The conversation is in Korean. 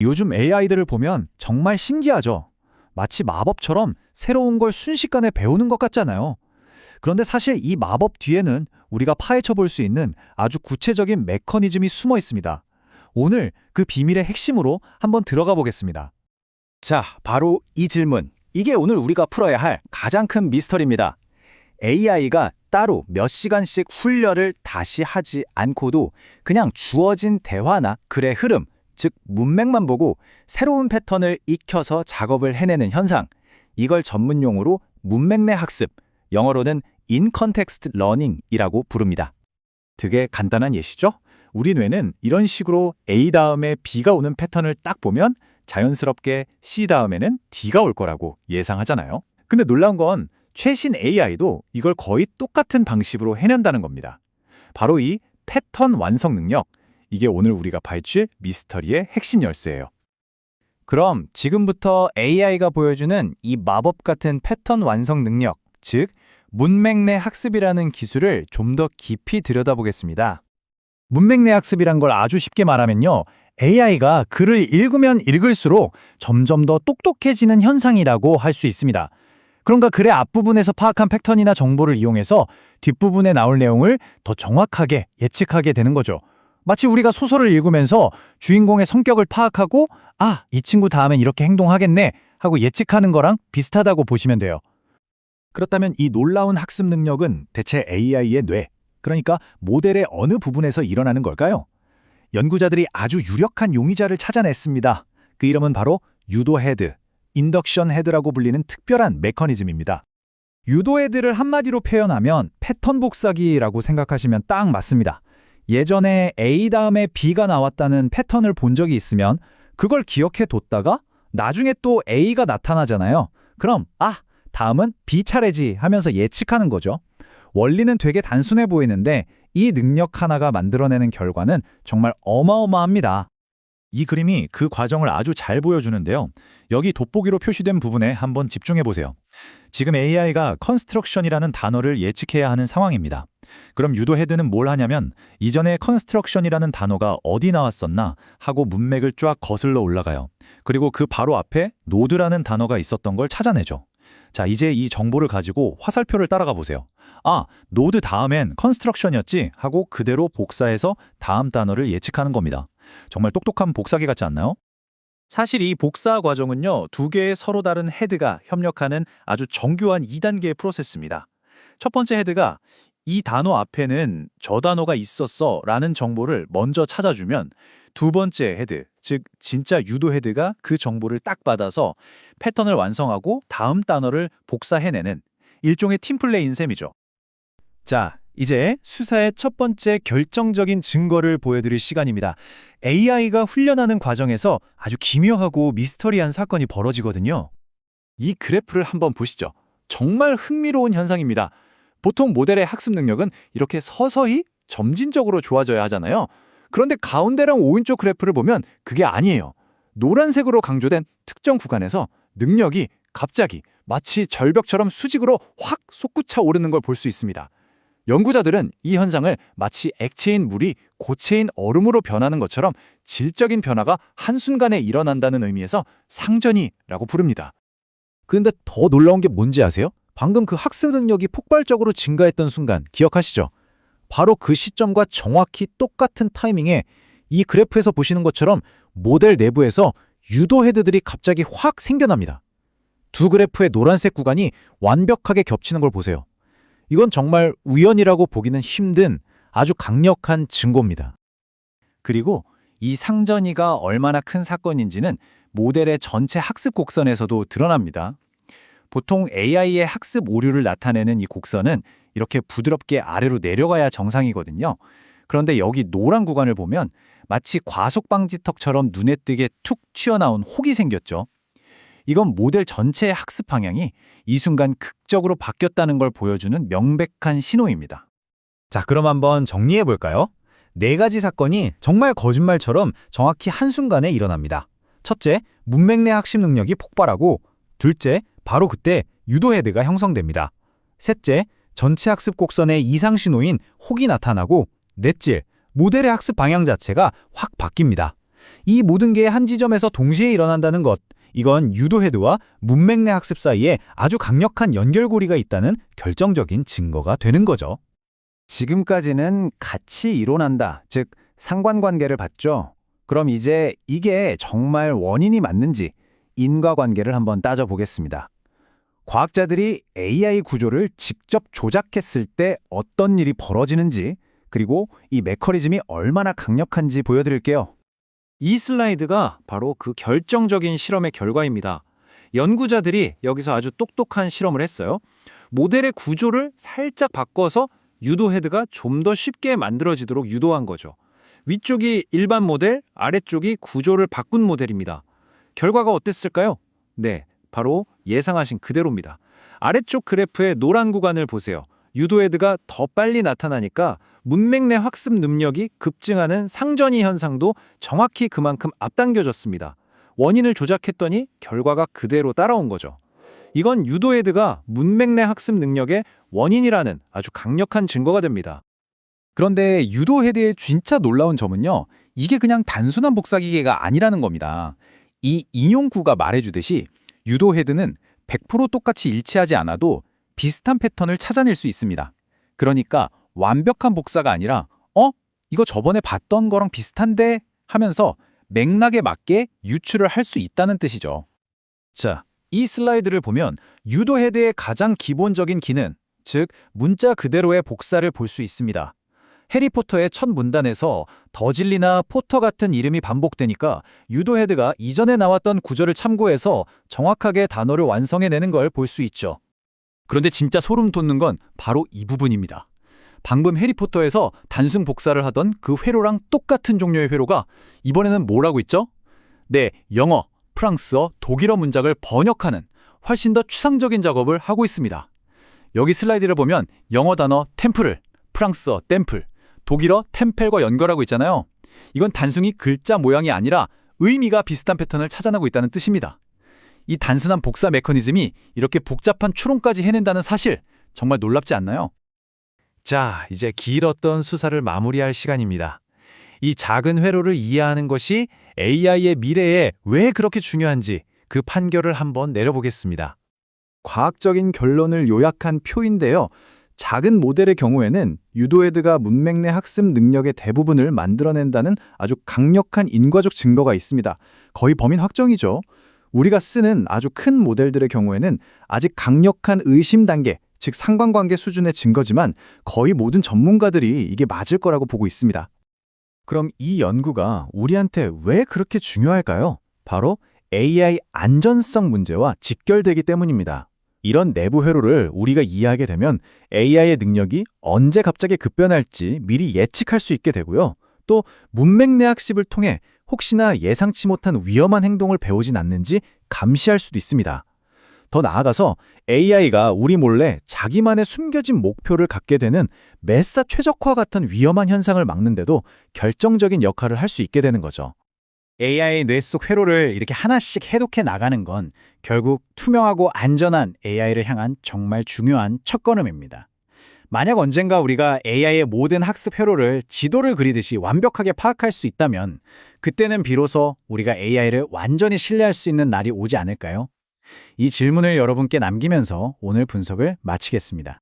요즘 AI들을 보면 정말 신기하죠. 마치 마법처럼 새로운 걸 순식간에 배우는 것 같잖아요. 그런데 사실 이 마법 뒤에는 우리가 파헤쳐 볼 수 있는 아주 구체적인 메커니즘이 숨어 있습니다. 오늘 그 비밀의 핵심으로 한번 들어가 보겠습니다. 자, 바로 이 질문. 이게 오늘 우리가 풀어야 할 가장 큰 미스터리입니다. AI가 따로 몇 시간씩 훈련을 다시 하지 않고도 그냥 주어진 대화나 글의 흐름, 즉 문맥만 보고 새로운 패턴을 익혀서 작업을 해내는 현상. 이걸 전문 용어로 문맥 내 학습, 영어로는 In Context Learning이라고 부릅니다. 되게 간단한 예시죠? 우리 뇌는 이런 식으로 A 다음에 B가 오는 패턴을 딱 보면 자연스럽게 C 다음에는 D가 올 거라고 예상하잖아요. 근데 놀라운 건 최신 AI도 이걸 거의 똑같은 방식으로 해낸다는 겁니다. 바로 이 패턴 완성 능력, 이게 오늘 우리가 파헤칠 미스터리의 핵심 열쇠예요. 그럼 지금부터 AI가 보여주는 이 마법 같은 패턴 완성 능력, 즉 문맥 내 학습이라는 기술을 좀 더 깊이 들여다보겠습니다. 문맥 내 학습이란 걸 아주 쉽게 말하면요. AI가 글을 읽으면 읽을수록 점점 더 똑똑해지는 현상이라고 할 수 있습니다. 그런가 글의 앞부분에서 파악한 패턴이나 정보를 이용해서 뒷부분에 나올 내용을 더 정확하게 예측하게 되는 거죠. 마치 우리가 소설을 읽으면서 주인공의 성격을 파악하고 아, 이 친구 다음엔 이렇게 행동하겠네 하고 예측하는 거랑 비슷하다고 보시면 돼요. 그렇다면 이 놀라운 학습 능력은 대체 AI의 뇌, 그러니까 모델의 어느 부분에서 일어나는 걸까요? 연구자들이 아주 유력한 용의자를 찾아냈습니다. 그 이름은 바로 유도 헤드, 인덕션 헤드라고 불리는 특별한 메커니즘입니다. 유도 헤드를 한마디로 표현하면 패턴 복사기라고 생각하시면 딱 맞습니다. 예전에 A 다음에 B가 나왔다는 패턴을 본 적이 있으면 그걸 기억해 뒀다가 나중에 또 A가 나타나잖아요. 그럼 다음은 B 차례지 하면서 예측하는 거죠. 원리는 되게 단순해 보이는데 이 능력 하나가 만들어내는 결과는 정말 어마어마합니다. 이 그림이 그 과정을 아주 잘 보여주는데요. 여기 돋보기로 표시된 부분에 한번 집중해 보세요. 지금 AI가 컨스트럭션이라는 단어를 예측해야 하는 상황입니다. 그럼 유도 헤드는 뭘 하냐면 이전에 컨스트럭션이라는 단어가 어디 나왔었나 하고 문맥을 쫙 거슬러 올라가요. 그리고 그 바로 앞에 노드라는 단어가 있었던 걸 찾아내죠. 자, 이제 이 정보를 가지고 화살표를 따라가 보세요. 노드 다음엔 컨스트럭션이었지 하고 그대로 복사해서 다음 단어를 예측하는 겁니다. 정말 똑똑한 복사기 같지 않나요? 사실 이 복사 과정은요, 두 개의 서로 다른 헤드가 협력하는 아주 정교한 2단계의 프로세스입니다. 첫 번째 헤드가 이 단어 앞에는 저 단어가 있었어 라는 정보를 먼저 찾아주면 두 번째 헤드, 즉 진짜 유도 헤드가 그 정보를 딱 받아서 패턴을 완성하고 다음 단어를 복사해내는 일종의 팀플레이인 셈이죠. 자, 이제 수사의 첫 번째 결정적인 증거를 보여드릴 시간입니다. AI가 훈련하는 과정에서 아주 기묘하고 미스터리한 사건이 벌어지거든요. 이 그래프를 한번 보시죠. 정말 흥미로운 현상입니다. 보통 모델의 학습 능력은 이렇게 서서히 점진적으로 좋아져야 하잖아요. 그런데 가운데랑 오른쪽 그래프를 보면 그게 아니에요. 노란색으로 강조된 특정 구간에서 능력이 갑자기 마치 절벽처럼 수직으로 확 솟구쳐 오르는 걸 볼 수 있습니다. 연구자들은 이 현상을 마치 액체인 물이 고체인 얼음으로 변하는 것처럼 질적인 변화가 한순간에 일어난다는 의미에서 상전이라고 부릅니다. 근데 더 놀라운 게 뭔지 아세요? 방금 그 학습 능력이 폭발적으로 증가했던 순간 기억하시죠? 바로 그 시점과 정확히 똑같은 타이밍에 이 그래프에서 보시는 것처럼 모델 내부에서 유도 헤드들이 갑자기 확 생겨납니다. 두 그래프의 노란색 구간이 완벽하게 겹치는 걸 보세요. 이건 정말 우연이라고 보기는 힘든 아주 강력한 증거입니다. 그리고 이 상전이가 얼마나 큰 사건인지는 모델의 전체 학습 곡선에서도 드러납니다. 보통 AI의 학습 오류를 나타내는 이 곡선은 이렇게 부드럽게 아래로 내려가야 정상이거든요. 그런데 여기 노란 구간을 보면 마치 과속방지턱처럼 눈에 띄게 툭 튀어나온 혹이 생겼죠. 이건 모델 전체의 학습 방향이 이 순간 극적으로 바뀌었다는 걸 보여주는 명백한 신호입니다. 자, 그럼 한번 정리해 볼까요? 네 가지 사건이 정말 거짓말처럼 정확히 한순간에 일어납니다. 첫째, 문맥 내 학습 능력이 폭발하고, 둘째, 바로 그때 유도 헤드가 형성됩니다. 셋째, 전체 학습 곡선의 이상 신호인 혹이 나타나고, 넷째, 모델의 학습 방향 자체가 확 바뀝니다. 이 모든 게 한 지점에서 동시에 일어난다는 것, 이건 유도헤드와 문맥내 학습 사이에 아주 강력한 연결고리가 있다는 결정적인 증거가 되는 거죠. 지금까지는 같이 이론한다, 즉 상관관계를 봤죠. 그럼 이제 이게 정말 원인이 맞는지 인과관계를 한번 따져보겠습니다. 과학자들이 AI 구조를 직접 조작했을 때 어떤 일이 벌어지는지, 그리고 이 메커니즘이 얼마나 강력한지 보여드릴게요. 이 슬라이드가 바로 그 결정적인 실험의 결과입니다. 연구자들이 여기서 아주 똑똑한 실험을 했어요. 모델의 구조를 살짝 바꿔서 유도헤드가 좀 더 쉽게 만들어지도록 유도한 거죠. 위쪽이 일반 모델, 아래쪽이 구조를 바꾼 모델입니다. 결과가 어땠을까요? 네, 바로 예상하신 그대로입니다. 아래쪽 그래프의 노란 구간을 보세요. 유도헤드가 더 빨리 나타나니까 문맥 내 학습 능력이 급증하는 상전이 현상도 정확히 그만큼 앞당겨졌습니다. 원인을 조작했더니 결과가 그대로 따라온 거죠. 이건 유도헤드가 문맥 내 학습 능력의 원인이라는 아주 강력한 증거가 됩니다. 그런데 유도헤드의 진짜 놀라운 점은요, 이게 그냥 단순한 복사기계가 아니라는 겁니다. 이 인용구가 말해주듯이 유도헤드는 100% 똑같이 일치하지 않아도 비슷한 패턴을 찾아낼 수 있습니다. 그러니까 완벽한 복사가 아니라 이거 저번에 봤던 거랑 비슷한데 하면서 맥락에 맞게 유추를 할 수 있다는 뜻이죠. 자, 이 슬라이드를 보면 유도헤드의 가장 기본적인 기능, 즉 문자 그대로의 복사를 볼 수 있습니다. 해리포터의 첫 문단에서 더질리나 포터 같은 이름이 반복되니까 유도헤드가 이전에 나왔던 구절을 참고해서 정확하게 단어를 완성해내는 걸 볼 수 있죠. 그런데 진짜 소름 돋는 건 바로 이 부분입니다. 방금 해리포터에서 단순 복사를 하던 그 회로랑 똑같은 종류의 회로가 이번에는 뭐라고 있죠? 네, 영어, 프랑스어, 독일어 문장을 번역하는 훨씬 더 추상적인 작업을 하고 있습니다. 여기 슬라이드를 보면 영어 단어 템플을, 프랑스어 템플, 독일어 템펠과 연결하고 있잖아요. 이건 단순히 글자 모양이 아니라 의미가 비슷한 패턴을 찾아내고 있다는 뜻입니다. 이 단순한 복사 메커니즘이 이렇게 복잡한 추론까지 해낸다는 사실, 정말 놀랍지 않나요? 자, 이제 길었던 수사를 마무리할 시간입니다. 이 작은 회로를 이해하는 것이 AI의 미래에 왜 그렇게 중요한지 그 판결을 한번 내려보겠습니다. 과학적인 결론을 요약한 표인데요. 작은 모델의 경우에는 유도헤드가 문맥 내 학습 능력의 대부분을 만들어낸다는 아주 강력한 인과적 증거가 있습니다. 거의 범인 확정이죠. 우리가 쓰는 아주 큰 모델들의 경우에는 아직 강력한 의심 단계, 즉 상관관계 수준의 증거지만 거의 모든 전문가들이 이게 맞을 거라고 보고 있습니다. 그럼 이 연구가 우리한테 왜 그렇게 중요할까요? 바로 AI 안전성 문제와 직결되기 때문입니다. 이런 내부 회로를 우리가 이해하게 되면 AI의 능력이 언제 갑자기 급변할지 미리 예측할 수 있게 되고요. 또 문맥 내 학습을 통해 혹시나 예상치 못한 위험한 행동을 배우진 않는지 감시할 수도 있습니다. 더 나아가서 AI가 우리 몰래 자기만의 숨겨진 목표를 갖게 되는 메사 최적화 같은 위험한 현상을 막는데도 결정적인 역할을 할 수 있게 되는 거죠. AI의 뇌 속 회로를 이렇게 하나씩 해독해 나가는 건 결국 투명하고 안전한 AI를 향한 정말 중요한 첫걸음입니다. 만약 언젠가 우리가 AI의 모든 학습 회로를 지도를 그리듯이 완벽하게 파악할 수 있다면 그때는 비로소 우리가 AI를 완전히 신뢰할 수 있는 날이 오지 않을까요? 이 질문을 여러분께 남기면서 오늘 분석을 마치겠습니다.